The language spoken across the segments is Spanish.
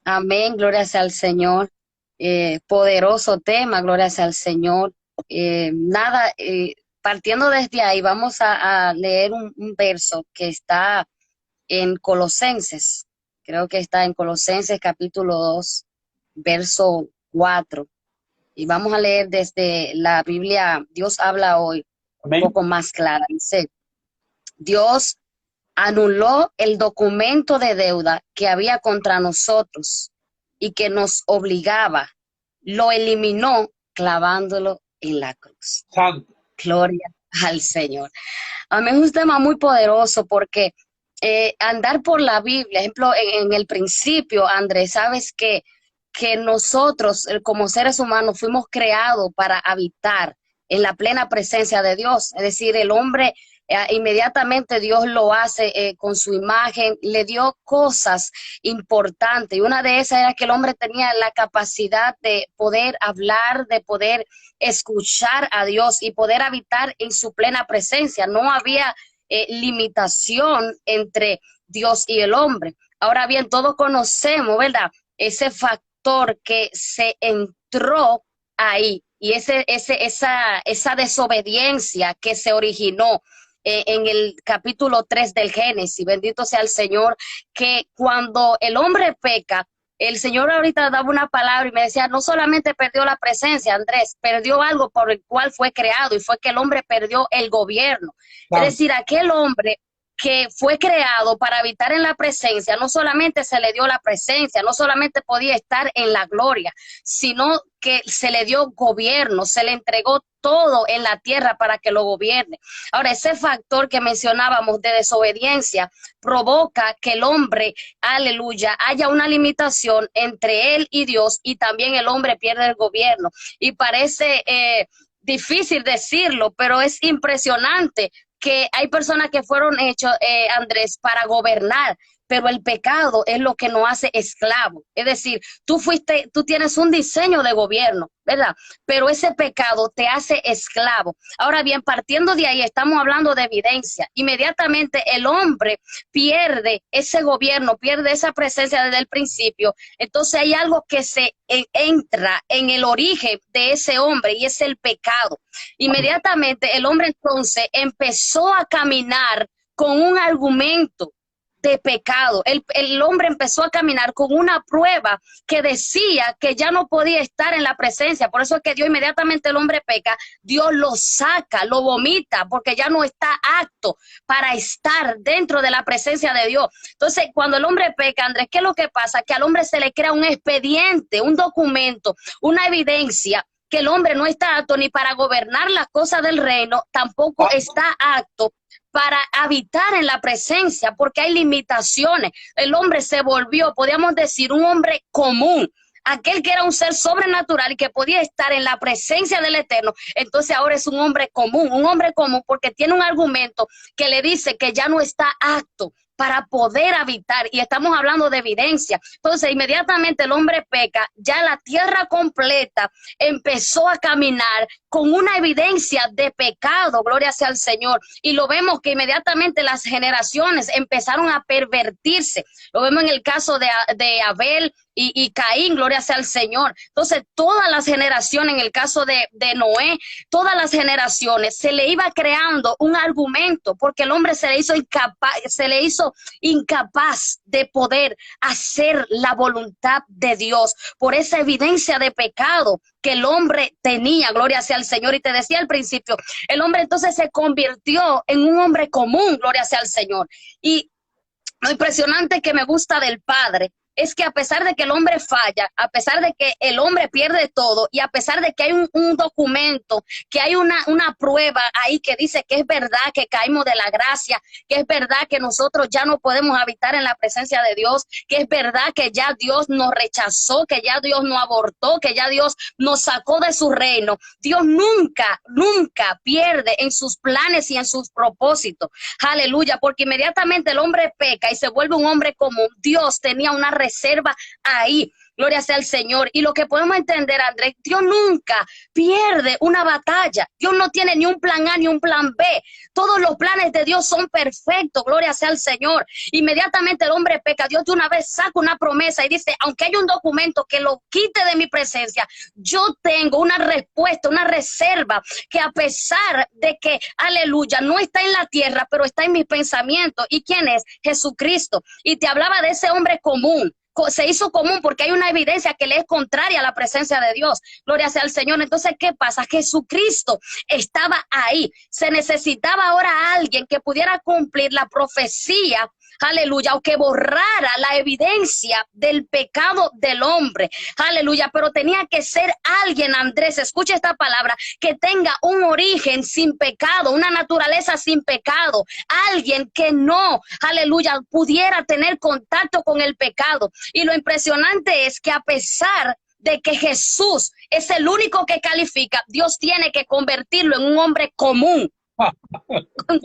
Amén, gloria sea al Señor. Poderoso tema, gloria sea al Señor. Nada, partiendo desde ahí, vamos a leer un verso que está en Colosenses. Creo que está en Colosenses capítulo 2, verso 4. Y vamos a leer desde la Biblia, Dios habla hoy un Amén. poco más clara. Dice, Dios anuló el documento de deuda que había contra nosotros y que nos obligaba, lo eliminó clavándolo en la cruz. Santo. Gloria al Señor. A mí es un tema muy poderoso porque andar por la Biblia, ejemplo, en el principio, Andrés, sabes que nosotros como seres humanos fuimos creados para habitar en la plena presencia de Dios. Es decir, el hombre inmediatamente Dios lo hace con su imagen, le dio cosas importantes y una de esas era que el hombre tenía la capacidad de poder hablar, de poder escuchar a Dios y poder habitar en su plena presencia. No había limitación entre Dios y el hombre. Ahora bien, todos conocemos, ¿verdad? Ese factor que se entró ahí y esa desobediencia que se originó en el capítulo 3 del Génesis, bendito sea el Señor, que cuando el hombre peca, el Señor ahorita daba una palabra y me decía, no solamente perdió la presencia, Andrés, perdió algo por el cual fue creado y fue que el hombre perdió el gobierno. Es Santo. decir, aquel hombre que fue creado para habitar en la presencia, no solamente se le dio la presencia, no solamente podía estar en la gloria, sino que se le dio gobierno, se le entregó todo en la tierra para que lo gobierne. Ahora, ese factor que mencionábamos de desobediencia provoca que el hombre, aleluya, haya una limitación entre él y Dios y también el hombre pierde el gobierno. Y parece difícil decirlo, pero es impresionante que hay personas que fueron hechos, Andrés, para gobernar, pero el pecado es lo que nos hace esclavos. Es decir, tú tienes un diseño de gobierno, ¿verdad? Pero ese pecado te hace esclavo. Ahora bien, partiendo de ahí, estamos hablando de evidencia. Inmediatamente el hombre pierde ese gobierno, pierde esa presencia desde el principio. Entonces hay algo que se entra en el origen de ese hombre y es el pecado. Inmediatamente el hombre entonces empezó a caminar con un argumento de pecado. El hombre empezó a caminar con una prueba que decía que ya no podía estar en la presencia. Por eso es que Dios inmediatamente el hombre peca, Dios lo saca, lo vomita, porque ya no está apto para estar dentro de la presencia de Dios. Entonces, cuando el hombre peca, Andrés, ¿qué es lo que pasa? Que al hombre se le crea un expediente, un documento, una evidencia que el hombre no está apto ni para gobernar las cosas del reino, tampoco Santo. está apto para habitar en la presencia, porque hay limitaciones. El hombre se volvió, podríamos decir, un hombre común, aquel que era un ser sobrenatural y que podía estar en la presencia del Eterno, entonces ahora es un hombre común porque tiene un argumento que le dice que ya no está apto para poder habitar, y estamos hablando de evidencia. Entonces, inmediatamente el hombre peca, ya la tierra completa empezó a caminar con una evidencia de pecado, gloria sea al Señor, y lo vemos que inmediatamente las generaciones empezaron a pervertirse. Lo vemos en el caso de Abel y Caín, gloria sea al Señor. Entonces, todas las generaciones, en el caso de Noé, todas las generaciones se le iba creando un argumento, porque el hombre se le hizo incapaz de poder hacer la voluntad de Dios por esa evidencia de pecado que el hombre tenía, gloria sea al Señor. Y te decía al principio, el hombre entonces se convirtió en un hombre común, gloria sea al Señor. Y lo impresionante que me gusta del Padre es que a pesar de que el hombre falla, a pesar de que el hombre pierde todo y a pesar de que hay un documento, que hay una prueba ahí que dice que es verdad que caímos de la gracia, que es verdad que nosotros ya no podemos habitar en la presencia de Dios, que es verdad que ya Dios nos rechazó, que ya Dios nos abortó, que ya Dios nos sacó de su reino. Dios nunca, nunca pierde en sus planes y en sus propósitos. Aleluya, porque inmediatamente el hombre peca y se vuelve un hombre común. Dios tenía una reserva ahí. Gloria sea al Señor. Y lo que podemos entender, Andrés, Dios nunca pierde una batalla. Dios no tiene ni un plan A ni un plan B. Todos los planes de Dios son perfectos. Gloria sea al Señor. Inmediatamente el hombre peca. Dios de una vez saca una promesa y dice, aunque haya un documento que lo quite de mi presencia, yo tengo una respuesta, una reserva que a pesar de que, aleluya, no está en la tierra, pero está en mis pensamientos. ¿Y quién es? Jesucristo. Y te hablaba de ese hombre común. Se hizo común porque hay una evidencia que le es contraria a la presencia de Dios. Gloria sea al Señor. Entonces, ¿qué pasa? Jesucristo estaba ahí. Se necesitaba ahora alguien que pudiera cumplir la profecía, aleluya, o que borrara la evidencia del pecado del hombre, aleluya, pero tenía que ser alguien, Andrés, escucha esta palabra, que tenga un origen sin pecado, una naturaleza sin pecado, alguien que no, aleluya, pudiera tener contacto con el pecado. Y lo impresionante es que a pesar de que Jesús es el único que califica, Dios tiene que convertirlo en un hombre común.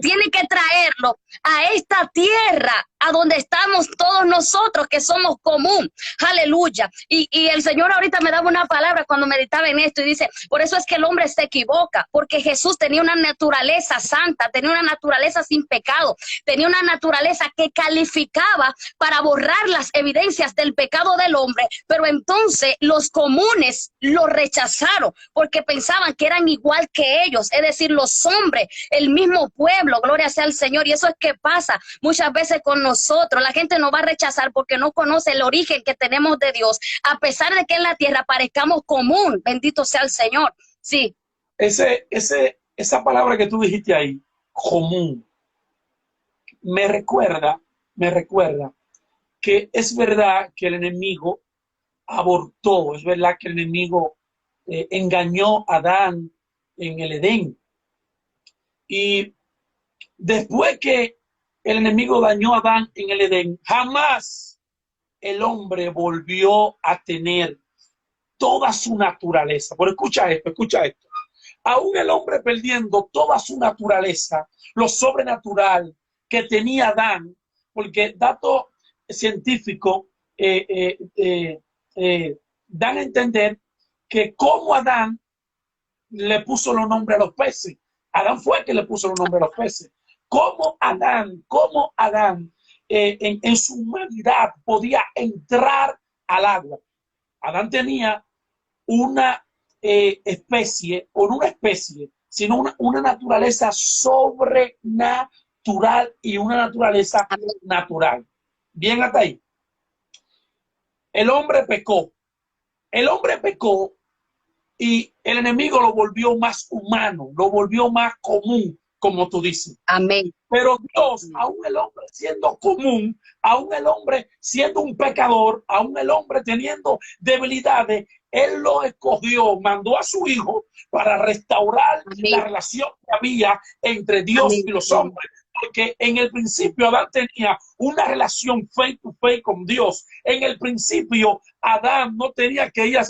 Tiene que traerlo a esta tierra, a donde estamos todos nosotros que somos común, aleluya. Y el Señor ahorita me daba una palabra cuando meditaba en esto y dice, por eso es que el hombre se equivoca, porque Jesús tenía una naturaleza santa, tenía una naturaleza sin pecado, tenía una naturaleza que calificaba para borrar las evidencias del pecado del hombre, pero entonces los comunes lo rechazaron porque pensaban que eran igual que ellos, es decir, los hombres, el mismo pueblo, gloria sea al Señor. Y eso es que pasa muchas veces con nosotros. La gente nos va a rechazar porque no conoce el origen que tenemos de Dios, a pesar de que en la tierra parezcamos común. Bendito sea el Señor. Sí. Esa palabra que tú dijiste ahí, común, me recuerda que es verdad que el enemigo abortó, es verdad que el enemigo engañó a Adán en el Edén. Y después que el enemigo dañó a Adán en el Edén, jamás el hombre volvió a tener toda su naturaleza. Pero escucha esto. Aún el hombre perdiendo toda su naturaleza, lo sobrenatural que tenía Adán, porque datos científicos dan a entender que como Adán le puso los nombres a los peces. Adán fue el que le puso los nombres a los peces. ¿Cómo Adán en su humanidad podía entrar al agua? Adán tenía una especie, o no una especie, sino una naturaleza sobrenatural y una naturaleza natural. Bien hasta ahí. El hombre pecó y el enemigo lo volvió más humano, lo volvió más común, como tú dices. Amén. Pero Dios, aún el hombre siendo común, aún el hombre siendo un pecador, aún el hombre teniendo debilidades, Él lo escogió, mandó a su hijo para restaurar la relación que había entre Dios y los hombres. Porque en el principio Adán tenía una relación face to face con Dios. En el principio Adán no tenía que ir al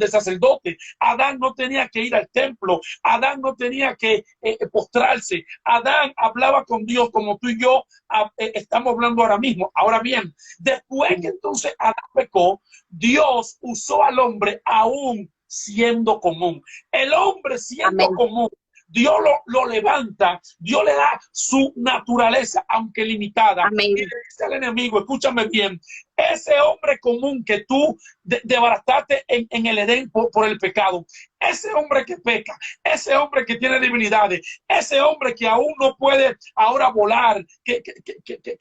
sacerdote. Adán no tenía que ir al templo. Adán no tenía que postrarse. Adán hablaba con Dios como tú y yo estamos hablando ahora mismo. Ahora bien, después que entonces Adán pecó, Dios usó al hombre aún siendo común. El hombre siendo común, Dios lo levanta, Dios le da su naturaleza, aunque limitada. Amén. Y le dice al enemigo, escúchame bien, ese hombre común que tú desbarataste en el Edén por el pecado, ese hombre que peca, ese hombre que tiene debilidades, ese hombre que aún no puede ahora volar, que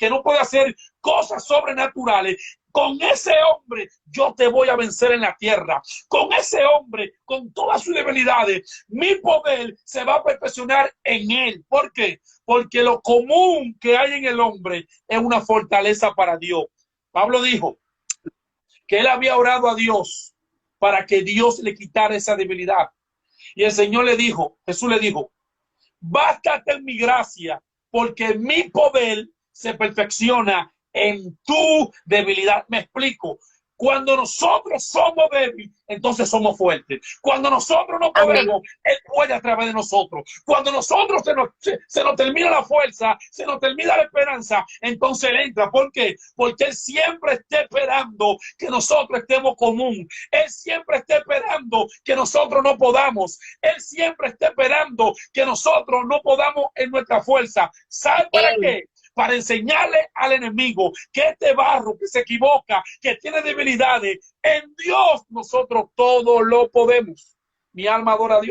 no puede hacer cosas sobrenaturales, con ese hombre yo te voy a vencer en la tierra. Con ese hombre, con todas sus debilidades, mi poder se va a perfeccionar en él. ¿Por qué? Porque lo común que hay en el hombre es una fortaleza para Dios. Pablo dijo que él había orado a Dios para que Dios le quitara esa debilidad. Y el Señor le dijo, Jesús le dijo, bástate en mi gracia, porque mi poder se perfecciona en tu debilidad. Me explico. Cuando nosotros somos débiles, entonces somos fuertes. Cuando nosotros no podemos, Él puede a través de nosotros. Cuando nosotros se nos termina la fuerza, se nos termina la esperanza, entonces Él entra. ¿Por qué? Porque Él siempre está esperando que nosotros estemos común. Él siempre está esperando que nosotros no podamos. Él siempre está esperando que nosotros no podamos en nuestra fuerza. ¿Sabe para qué? Para enseñarle al enemigo que este barro que se equivoca, que tiene debilidades, en Dios nosotros todo lo podemos. Mi alma adora a Dios.